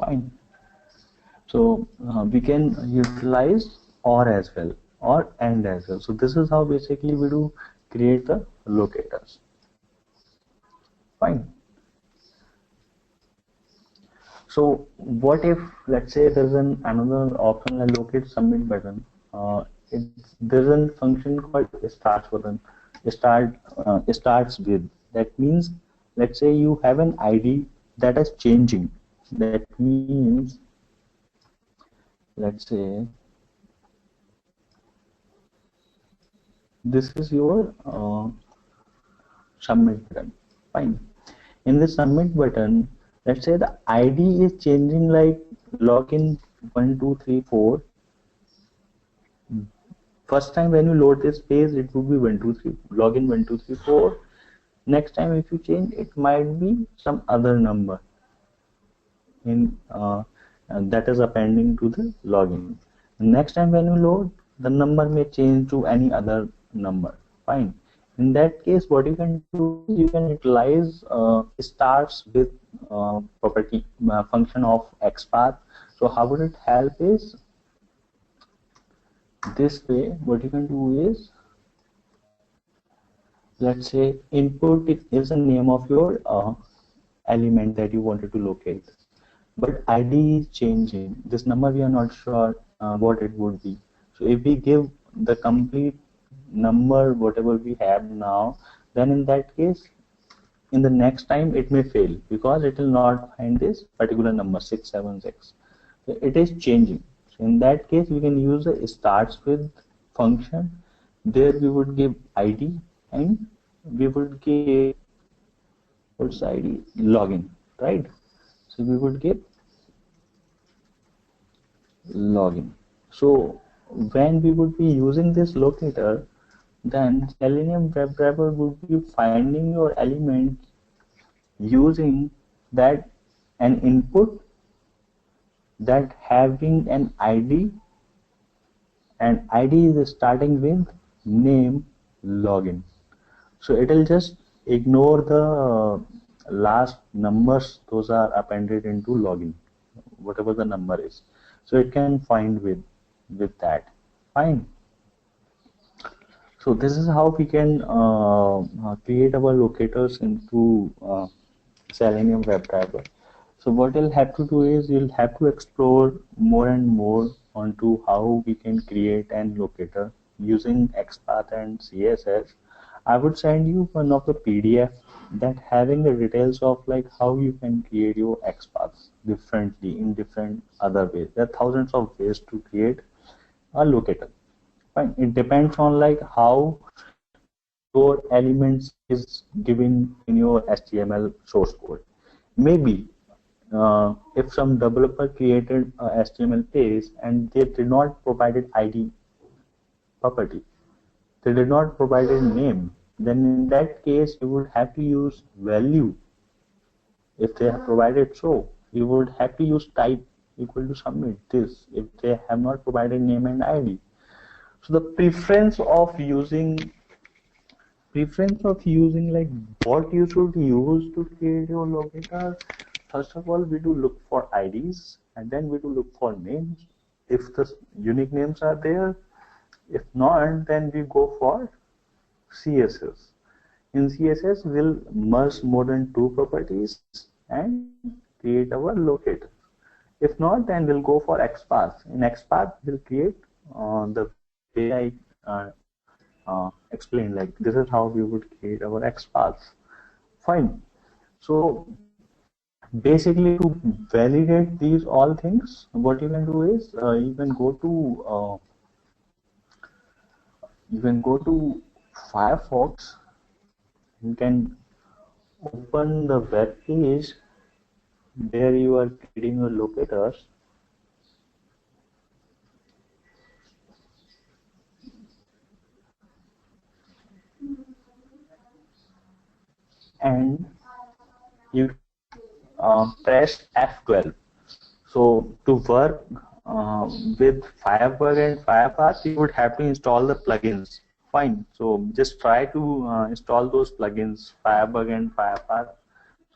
Fine. So we can utilize or as well, or and as well. So this is how basically we do create the locators. Fine. So what if, let's say, there's another option like locate submit button. There's a function called starts button. Starts with. That means, let's say you have an ID that is changing. That means, let's say this is your submit button. Fine. In the submit button, let's say the ID is changing, like login 1234. First time when you load this page, it would be 123 login 1234. Next time if you change, it might be some other number in that is appending to the login. Next time when you load, the number may change to any other number. Fine. In that case, what you can do, you can utilize starts with property function of XPath. So how would it help is this way. What you can do is, let's say input is the name of your element that you wanted to locate, but ID is changing. This number we are not sure what it would be. So if we give the complete number whatever we have now, then in that case, in the next time it may fail because it will not find this particular number 676. So it is changing. So in that case, we can use the starts with function. There we would give ID and we would give what's ID login, right? So we would give login. So when we would be using this locator, then Selenium WebDriver would be finding your element using that an input that having an ID, and ID is starting with name login. So it will just ignore the last numbers, those are appended into login, whatever the number is. So it can find with that. Fine. So this is how we can create our locators into Selenium WebDriver. So what you'll have to do is you'll have to explore more and more onto how we can create an locator using XPath and CSS. I would send you one of the PDF that having the details of like how you can create your XPaths differently in different other ways. There are thousands of ways to create a locator. Fine. It depends on like how your elements is given in your HTML source code. Maybe if some developer created a HTML page and they did not provided ID property, they did not provide a name, then in that case you would have to use value. If they have provided so, you would have to use type equal to submit this if they have not provided name and ID. So the preference of using like what you should use to create your locator. First of all, we do look for IDs and then we do look for names. If the unique names are there, if not, then we go for CSS. In CSS, we'll merge more than 2 properties and create our locator. If not, then we'll go for XPath. In XPath, we'll create the way I explained, like this is how we would create our XPaths. Fine. So basically, to validate these all things, what you can do is you can go to Firefox. You can open the web page where you are creating your locators. And you press F12. So to work with Firebug and Firepath, you would have to install the plugins. Fine. So just try to install those plugins, Firebug and Firepath,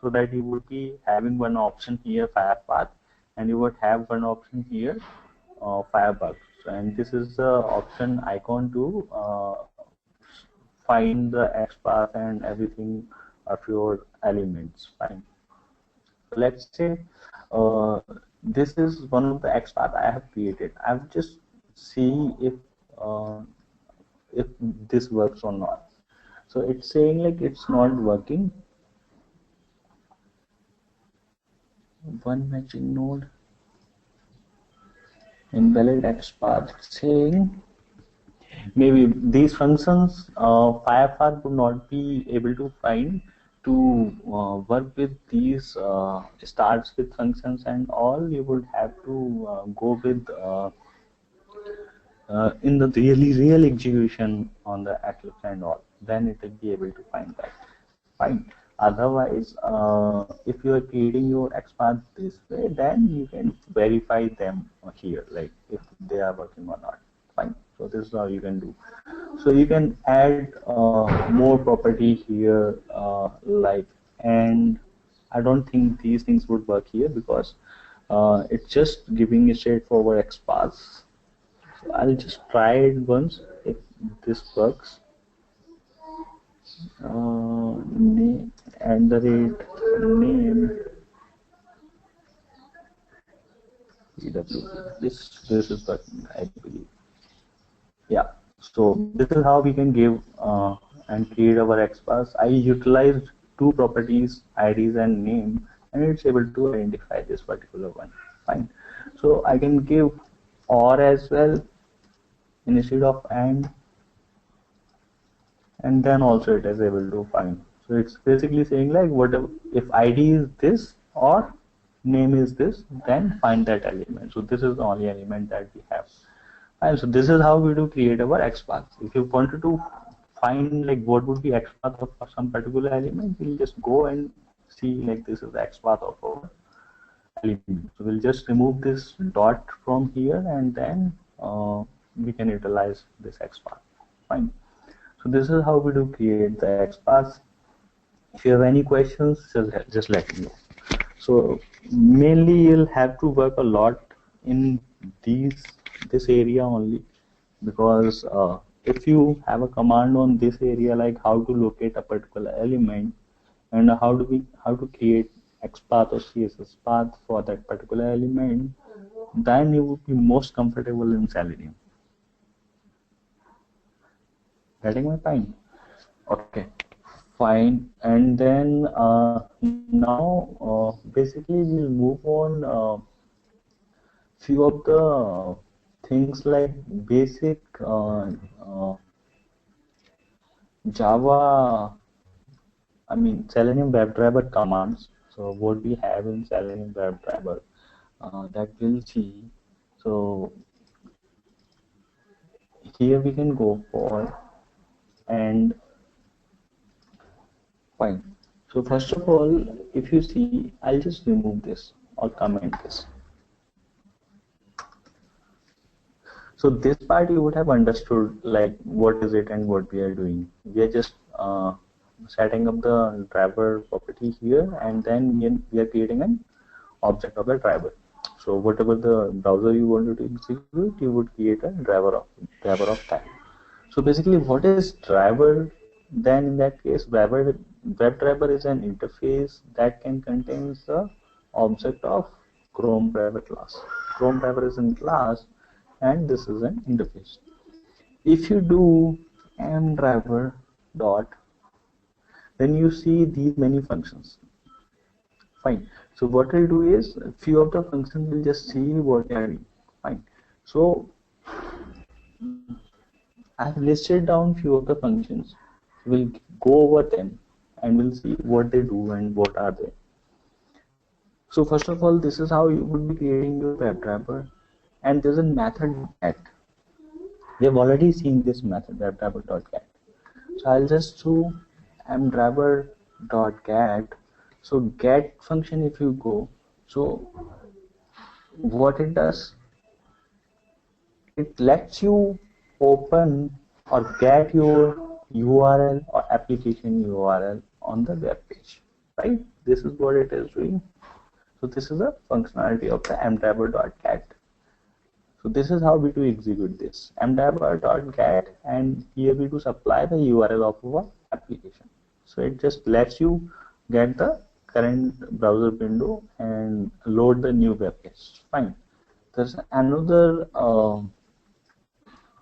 so that you would be having one option here, Firepath. and you would have one option here, Firebug. And this is the option icon to find the XPath and everything of your elements. Fine. So let's say this is one of the XPath I have created. I've just see uh, if this works or not. So it's saying like it's not working. One matching node, invalid XPath, saying maybe these functions Firefox would not be able to find to work with these starts with functions and all. You would have to go with in the really real execution on the Eclipse and all, then it will be able to find that. Fine. Otherwise, if you are creating your XPath this way, then you can verify them here, like if they are working or not. Fine. So this is how you can do. So you can add more property here, like, and I don't think these things would work here because it's just giving a straightforward XPath. So I'll just try it once if this works. Name at the rate name PW. This is working, I believe. Yeah. So this is how we can give and create our XPath. I utilized two properties, IDs and name, and it's able to identify this particular one. Fine. So I can give or as well instead of and then also it is able to find. So it's basically saying like whatever, if ID is this or name is this, then find that element. So this is the only element that we have. And so this is how we do create our XPath. If you wanted to find like what would be XPath of some particular element, we'll just go and see like this is the XPath of our element. So we'll just remove this dot from here and then we can utilize this XPath. Fine. So this is how we do create the XPath. If you have any questions, just let me know. So mainly you'll have to work a lot in this area only, because if you have a command on this area like how to locate a particular element and how to create XPath or CSS path for that particular element, then you would be most comfortable in Selenium. Getting my point? Okay, fine. And then now basically we'll move on few of the things like basic Java, Selenium WebDriver commands. So what we have in Selenium WebDriver that we'll see. So here we can go for and fine. So first of all, if you see, I'll just remove this or comment this. So this part you would have understood like what is it and what we are doing. We are just setting up the driver property here, and then we are creating an object of the driver. So whatever the browser you wanted to execute, you would create a driver of that. So basically, what is driver? Then in that case, WebDriver is an interface that can contain the object of Chrome driver class. Chrome driver is in class, and this is an interface. If you do mDriver dot, then you see these many functions. Fine. So what I'll do is a few of the functions will just see what they are doing. Fine. So I've listed down few of the functions. We'll go over them and we'll see what they do and what are they. So first of all, this is how you would be creating your WebDriver, and there's a method get. We have already seen this method WebDriver.get. So I'll just do mDriver.get. So get function, if you go, so what it does, it lets you open or get your URL or application URL on the web page, right? This is what it is doing. So this is a functionality of the mdriver.get. So this is how we do execute this mdriver.get, and here we do supply the URL of our application. So it just lets you get the current browser window and load the new web page. Fine. There's another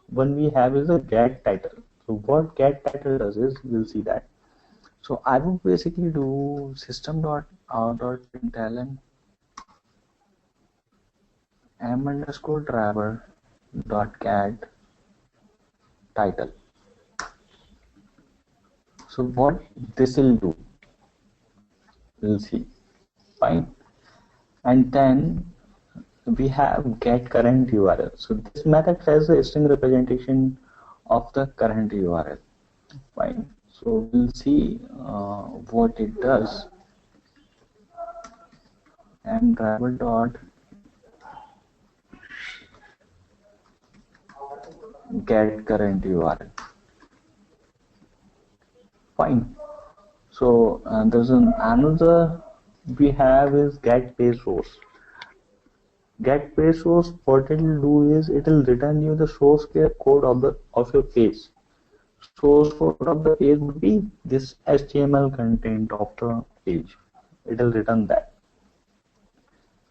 one we have is the get title. So what get title does is, we'll see that. So I would basically do system.out.println m_driver.get title. So what this will do, we'll see. Fine. And then we have get current URL. So this method has a string representation of the current URL. Fine. So we'll see what it does. mdriver dot get current URL. Fine. So there's another we have is get page source. Get page source, what it will do is it will return you the source code of your page. Source code of the page would be this HTML content of the page. It will return that.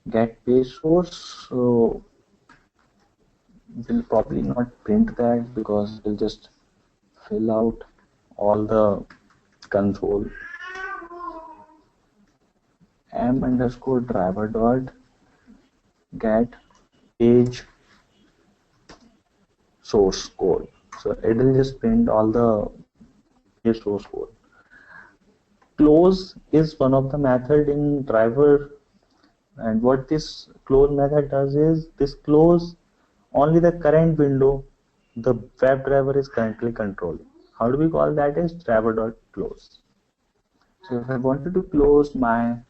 Get page source, so we'll probably not print that because we'll just fill out all the console. m_driver dot get page source code. So it will just print all the page source code. Close is one of the method in driver, and what this close method does is this close only the current window the WebDriver is currently controlling. How do we call that? Is driver.close. So if I wanted to close my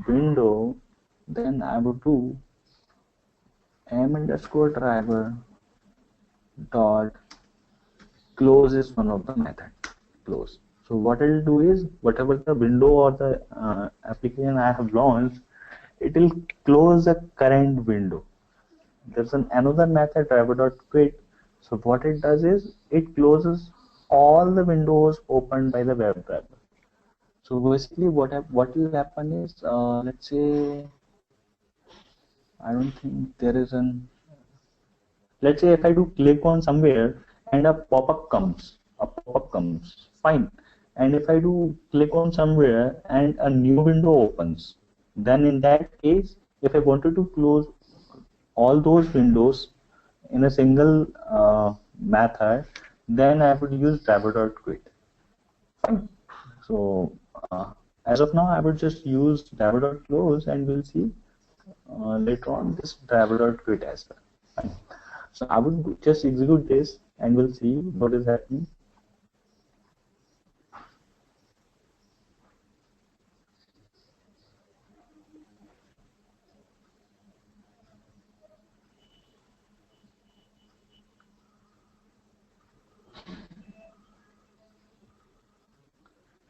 window, then I would do m_driver dot close is one of the method close. So what it will do is whatever the window or the application I have launched, it will close the current window. There's another method driver.quit. So what it does is it closes all the windows opened by the WebDriver. So basically what will happen is, let's say, I don't think there is let's say if I do click on somewhere and a pop-up comes, fine. And if I do click on somewhere and a new window opens, then in that case, if I wanted to close all those windows in a single method, then I would use driver.quit. Fine. So as of now, I would just use driver.close, and we'll see later on this driver.quit as well. Fine. So I would just execute this, and we'll see what is happening.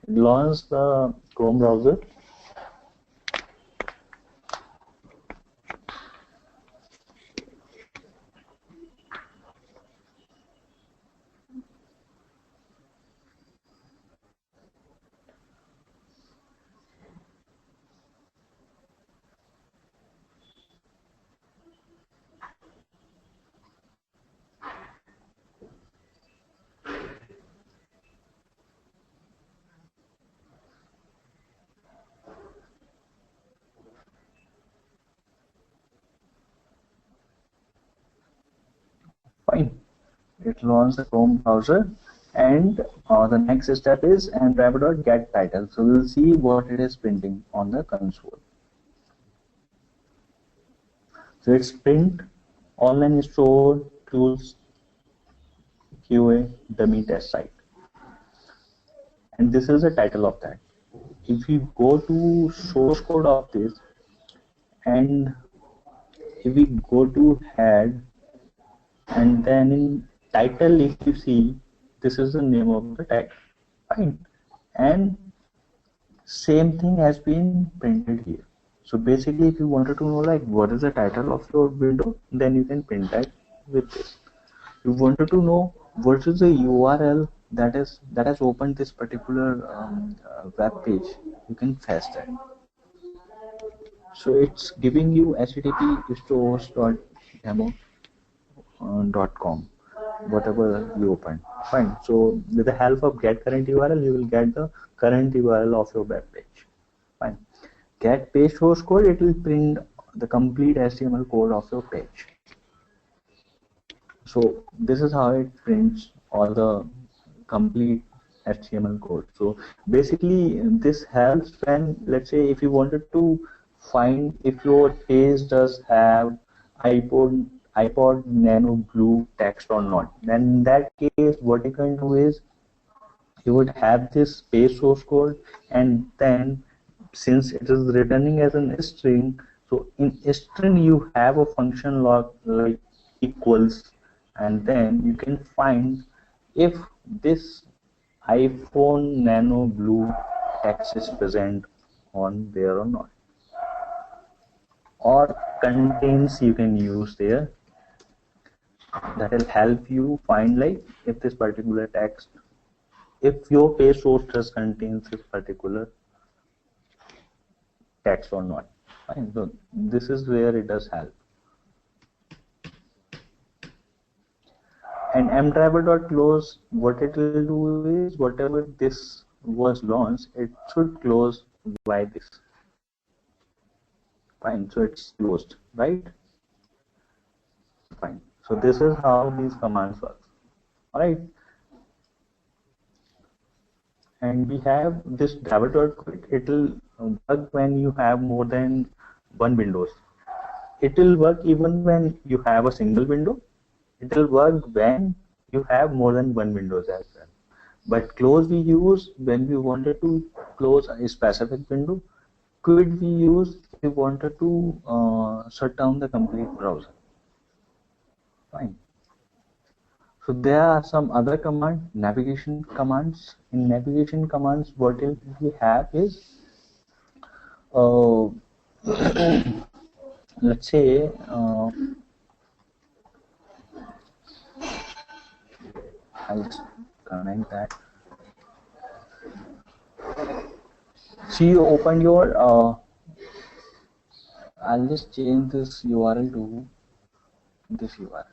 Launch the Chrome browser. Fine. It launches the Chrome browser, and the next step is mdriver.get title. So we'll see what it is printing on the console. So it's print online store tools QA dummy test site, and this is the title of that. If we go to source code of this, and if we go to head, and then in title, if you see, this is the name of the tag. Fine. And same thing has been printed here. So basically, if you wanted to know like what is the title of your window, then you can print that with this. You wanted to know what is the URL that has opened this particular web page, you can fetch that. So it's giving you http stores.demo.com, whatever you open. Fine. So with the help of get current URL, you will get the current URL of your web page. Fine. Get page source code, it will print the complete HTML code of your page. So this is how it prints all the complete HTML code. So basically this helps when, let's say, if you wanted to find if your page does have iPod Nano Blue text or not, then in that case what you can do is you would have this page source code, and then since it is returning as a string, so in string you have a function log like equals, and then you can find if this iPhone Nano Blue text is present on there or not, or contains you can use there. That will help you find like if this particular text, if your page source does contains this particular text or not. Fine. So this is where it does help. And mdriver.close, what it will do is whatever this was launched, it should close by this. Fine. So it's closed, right? Fine. So this is how these commands work. All right. And we have this driver.quit. It will work when you have more than one windows. It will work even when you have a single window. It will work when you have more than one windows as well. But close we use when we wanted to close a specific window. Quit we use if we wanted to shut down the complete browser. Fine. So there are some other commands, navigation commands. In navigation commands, what we have is, let's say, I'll just comment that. See, you open your, I'll just change this URL to this URL.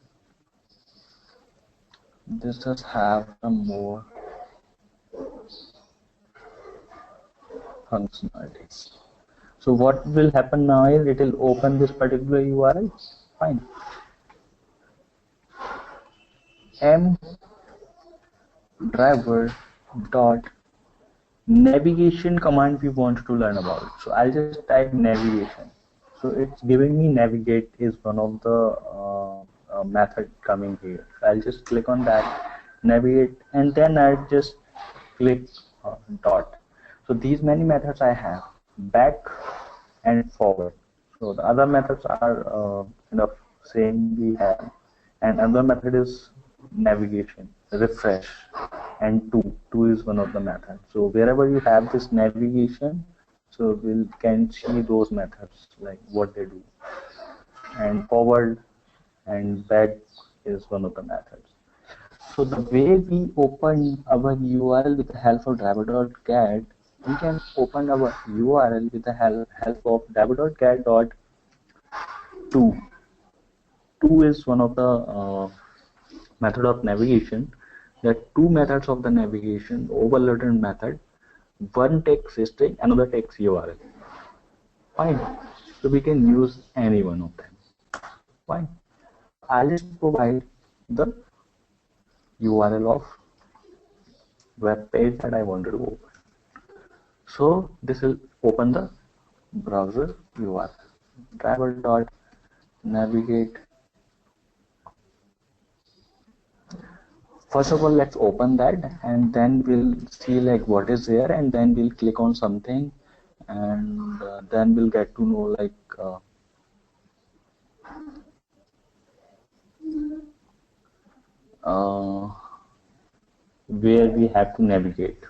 This does have some more functionalities. So what will happen now is it will open this particular URL. Fine. mdriver dot navigation command we want to learn about. So I'll just type navigation. So it's giving me navigate is one of the method coming here. So I'll just click on that, navigate, and then I'll just click dot. So these many methods I have, back and forward. So the other methods are kind of same we have, and another method is navigation, refresh, and two is one of the methods. So wherever you have this navigation, so we can see those methods like what they do, and forward and back is one of the methods. So the way we open our URL with the help of driver.get, we can open our URL with the help of driver.get.to. To is one of the method of navigation. There are two methods of the navigation, overloaded method. One takes string, another takes URL. Fine. So we can use any one of them. Fine. I'll just provide the URL of web page that I wanted to open. So this will open the browser URL. Driver.navigate. First of all, let's open that, and then we'll see like what is there, and then we'll click on something, and then we'll get to know like where we have to navigate.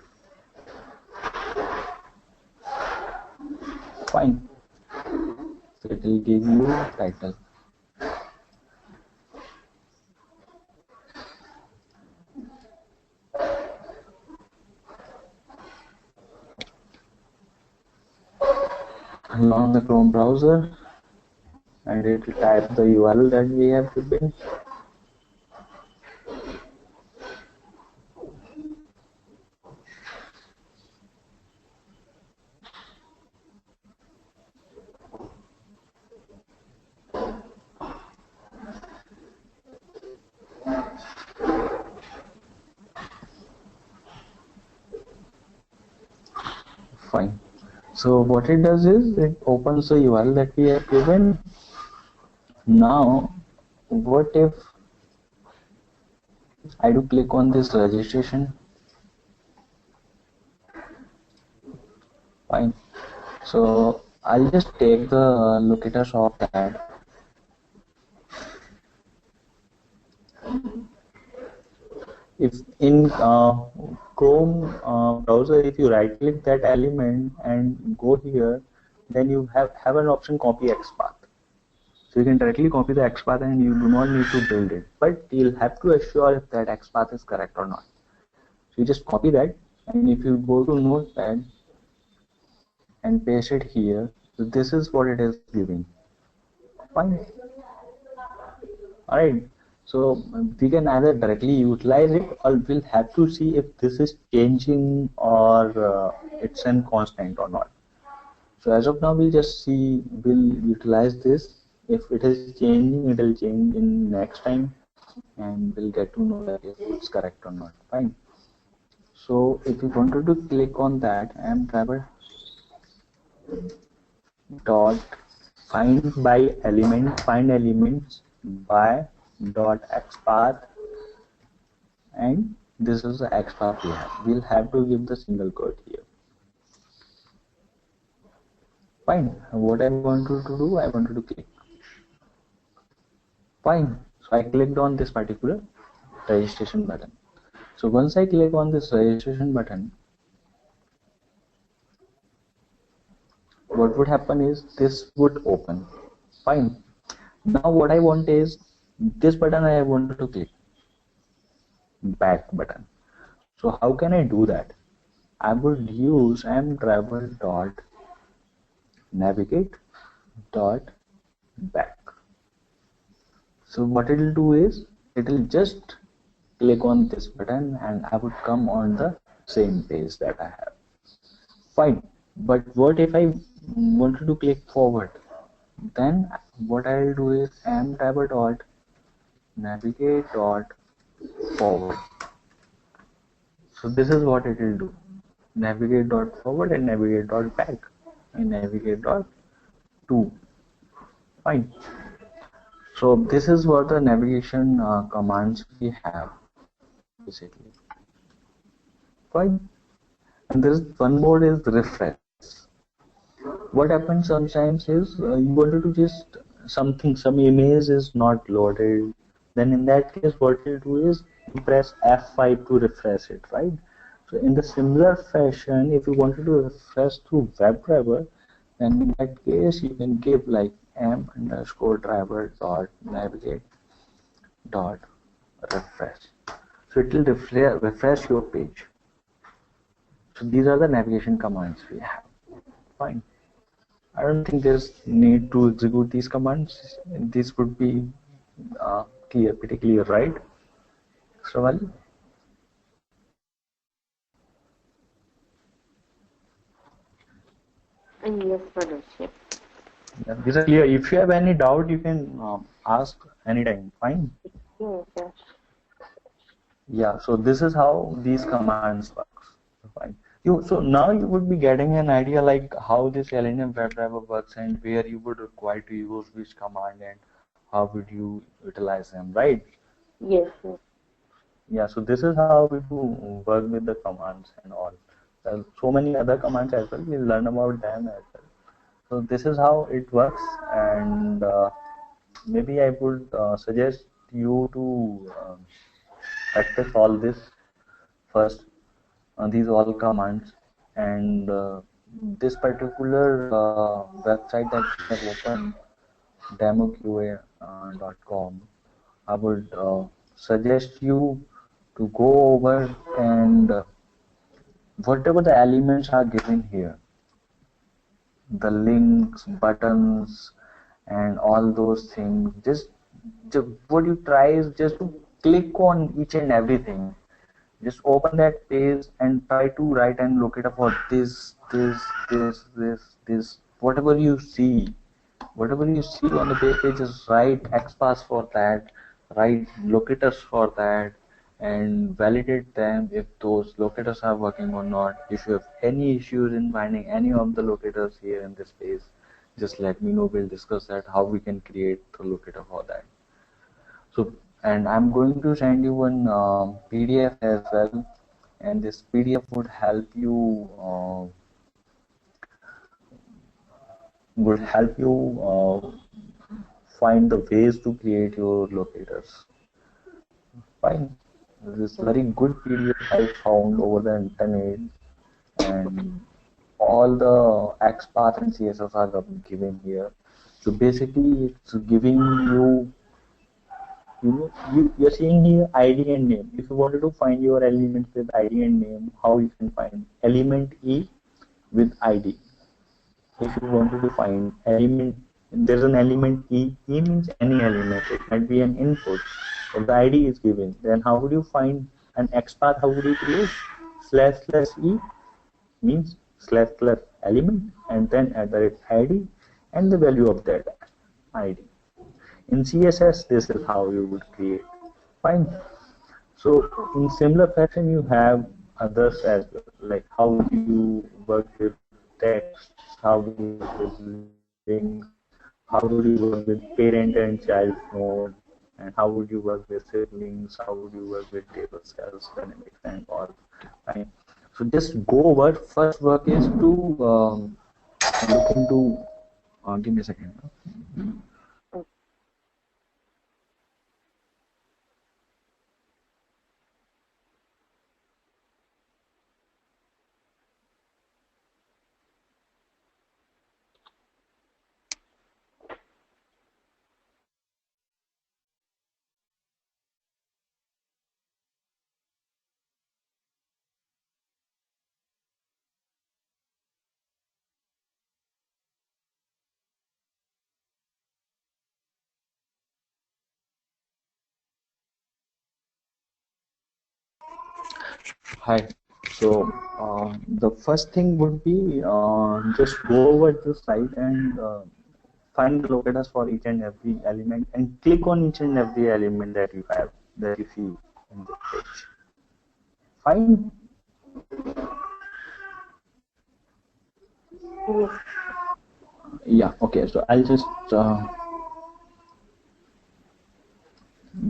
Fine. So it will give you title. Launch the Chrome browser and it will type the URL that we have given. Fine. So what it does is it opens the URL that we have given. Now, what if I do click on this registration? Fine. So I'll just take the locators of that. If in Chrome browser, if you right click that element and go here, then you have an option copy XPath. So you can directly copy the XPath and you do not need to build it. But you'll have to assure if that XPath is correct or not. So you just copy that, and if you go to Notepad and paste it here, so this is what it is giving. Fine. Alright. So we can either directly utilize it or we'll have to see if this is changing or it's in constant or not. So as of now, we'll just see, we'll utilize this. If it is changing, it will change in next time and we'll get to know that if it's correct or not. Fine. So if you wanted to click on that, WebDriver dot find by element, find elements by dot XPath, and this is the XPath we have. We'll have to give the single quote here. Fine. What I wanted to do, I wanted to click. Fine. So I clicked on this particular registration button. So once I click on this registration button, what would happen is this would open. Fine. Now what I want is this button I wanted to click, back button. So how can I do that? I would use WebDriver dot navigate dot back. So what it will do is it will just click on this button and I would come on the same page that I have. Fine. But what if I wanted to click forward? Then what I'll do is WebDriver dot navigate dot forward. So this is what it will do. Navigate dot forward and navigate dot back and navigate dot to. Fine. So this is what the navigation commands we have basically. Fine. And there is one more is refresh. What happens sometimes is you wanted to just some image is not loaded. Then in that case, what you'll do is you press F5 to refresh it, right? So in the similar fashion, if you wanted to refresh through WebDriver, then in that case you can give like m_driver dot navigate dot refresh. So it will refresh your page. So these are the navigation commands we have. Fine. I don't think there's need to execute these commands. This would be clear, pretty clear, right? Shraval? Yes, Manoj. Yeah, these are clear. If you have any doubt, you can ask anytime. Fine. Yes. Yeah. So this is how these commands work. Fine. So now you would be getting an idea like how this Selenium WebDriver works and where you would require to use which command and how would you utilize them, right? Yes. Yeah, so this is how we do work with the commands and all. So many other commands as well. We'll learn about them as well. So this is how it works, and maybe I would suggest you to practice all this first, these all commands, and this particular website that you have opened, demoqa.com, I would suggest you to go over and whatever the elements are given here, the links, buttons, and all those things, just what you try is just to click on each and everything. Just open that page and try to write and locate for this, whatever you see on the page, just write XPath for that, write locators for that, and validate them if those locators are working or not. If you have any issues in finding any of the locators here in this page, just let me know. We'll discuss that how we can create the locator for that. So, and I'm going to send you one PDF as well, and this PDF would help you find the ways to create your locators. Fine. This very good PDF I found over the internet, and all the XPath and CSS are given here. So basically, it's giving you're seeing here ID and name. If you wanted to find your elements with ID and name, how you can find element E with ID. If you wanted to find element, there's an element E. E means any element. It might be an input. If the ID is given, then how would you find an XPath? How would you create? Slash E means slash element, and then at the rate ID and the value of that ID. In CSS, this is how you would create. Fine. So in similar fashion, you have others as well, like how do you work with text, how do you work with links, how would you work with parent and child node, and how would you work with siblings, how would you work with table cells, dynamics, and all. Fine. So just go over. First work is to look into. Give me a second. Hi. So the first thing would be just go over the site and find the locators for each and every element and click on each and every element that you have, that you see in the page. Fine. Yes. Yeah. Okay. So I'll just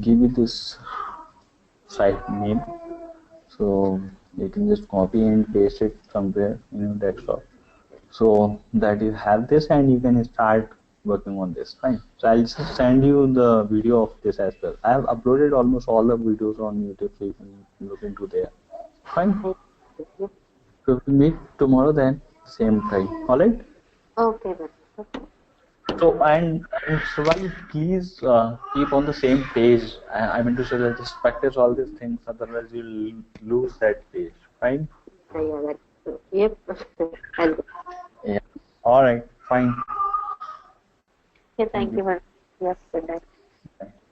give you this site name. So you can just copy and paste it somewhere in your desktop, so that you have this and you can start working on this. Fine. So I'll just send you the video of this as well. I have uploaded almost all the videos on YouTube, so you can look into there. Fine. Yes. So we'll meet tomorrow then, same time. All right. Okay, then. Okay. So and Shivali, please keep on the same page. I mean to say that just practice all these things, otherwise you'll lose that page. Fine. Yeah, that's true. Yep. I'll do. Yeah. All right. Fine. Okay, Thank thank you. you very much. Yes, good night. Bye.